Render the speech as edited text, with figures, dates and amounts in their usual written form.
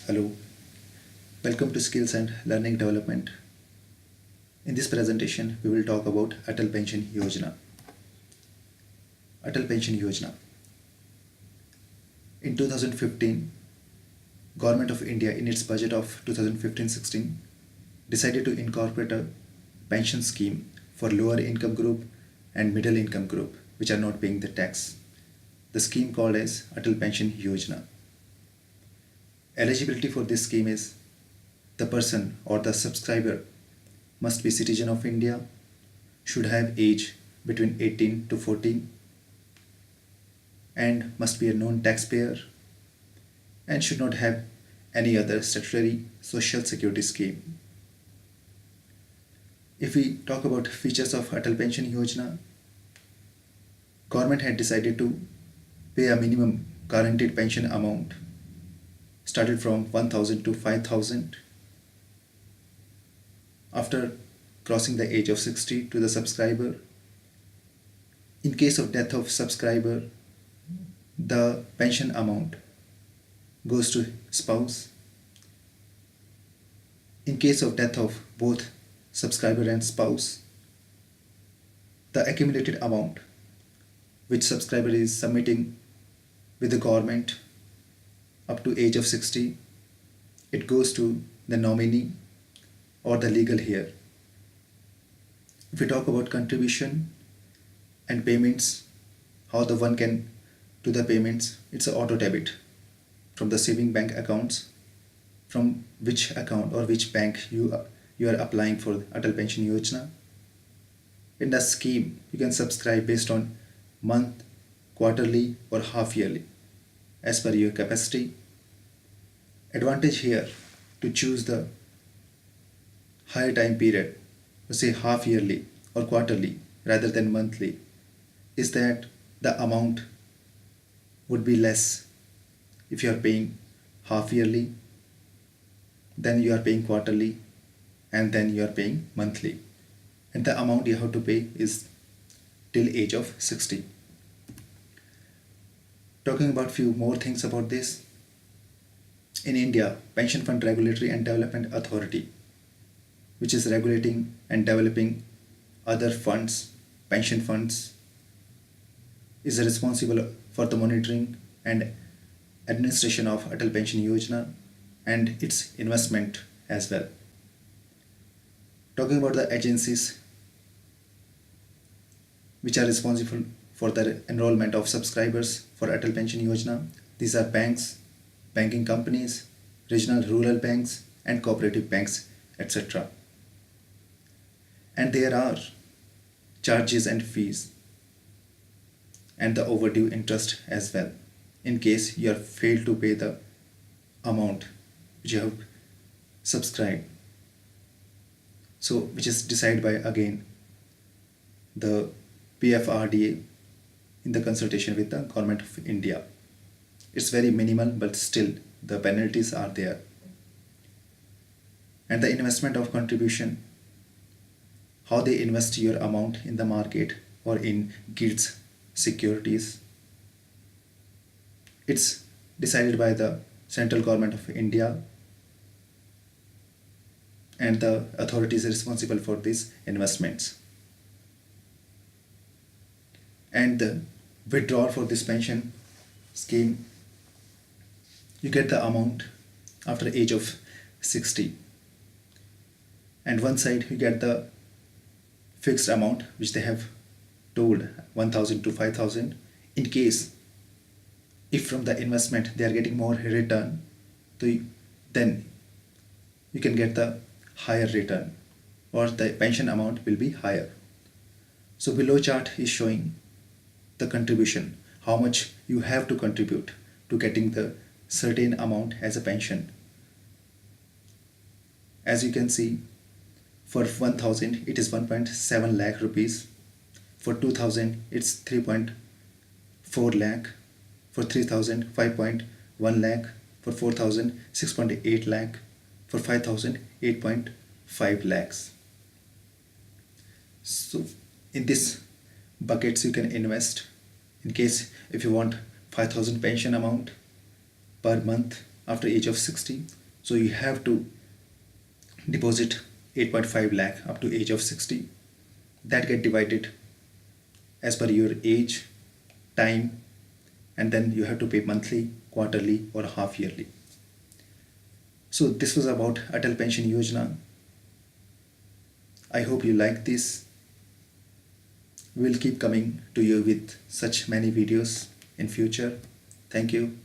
Hello, welcome to Skills and Learning Development. In this presentation, we will talk about Atal Pension Yojana. Atal Pension Yojana. In 2015, Government of India in its budget of 2015-16 decided to incorporate a pension scheme for lower income group and middle income group which are not paying the tax. The scheme called as Atal Pension Yojana. Eligibility for this scheme is the person or the subscriber must be citizen of India, should have age between 18 to 14 and must be a known taxpayer and should not have any other statutory social security scheme. If we talk about features of Atal Pension Yojana, government had decided to pay a minimum guaranteed pension amount started from 1000 to 5000 after crossing the age of 60 to the subscriber. In case of death of subscriber, the pension amount goes to spouse. In case of death of both subscriber and spouse, the accumulated amount which subscriber is submitting with the government up to age of 60, it goes to the nominee or the legal heir. If we talk about contribution and payments, how the one can do the payments, it's an auto-debit from the saving bank accounts, from which account or which bank you are applying for Atal Pension Yojana. In the scheme, you can subscribe based on month, quarterly or half yearly as per your capacity. Advantage here to choose the higher time period, say half yearly or quarterly rather than monthly, is that the amount would be less if you are paying half yearly, then you are paying quarterly, and then you are paying monthly, and the amount you have to pay is till age of 60. Talking about few more things about this, in India, Pension Fund Regulatory and Development Authority, which is regulating and developing other funds, pension funds, is responsible for the monitoring and administration of Atal Pension Yojana and its investment as well. Talking about the agencies which are responsible for the enrollment of subscribers for Atal Pension Yojana, these are banks, banking companies, regional rural banks and cooperative banks, etc. And there are charges and fees and the overdue interest as well in case you have failed to pay the amount which you have subscribed. So which is decided by again the PFRDA in the consultation with the Government of India. It's very minimal, but still the penalties are there. And the investment of contribution, how they invest your amount in the market or in gilts, securities, it's decided by the central government of India, and the authorities responsible for these investments. And the withdrawal for this pension scheme, you get the amount after the age of 60, and one side you get the fixed amount which they have told 1000 to 5000. In case if from the investment they are getting more return, then you can get the higher return or the pension amount will be higher. So below chart is showing the contribution, how much you have to contribute to getting the certain amount as a pension. As you can see, for 1000 it is 1.7 lakh rupees, for 2000 it's 3.4 lakh, for 3000 5.1 lakh, for 4000 6.8 lakh, for 5000 8.5 lakhs. So in this buckets you can invest in case if you want 5000 pension amount per month after age of 60. So you have to deposit 8.5 lakh up to age of 60. That get divided as per your age, time, and then you have to pay monthly, quarterly, or half yearly. So this was about Atal Pension Yojana. I hope you like this. We'll keep coming to you with such many videos in future. Thank you.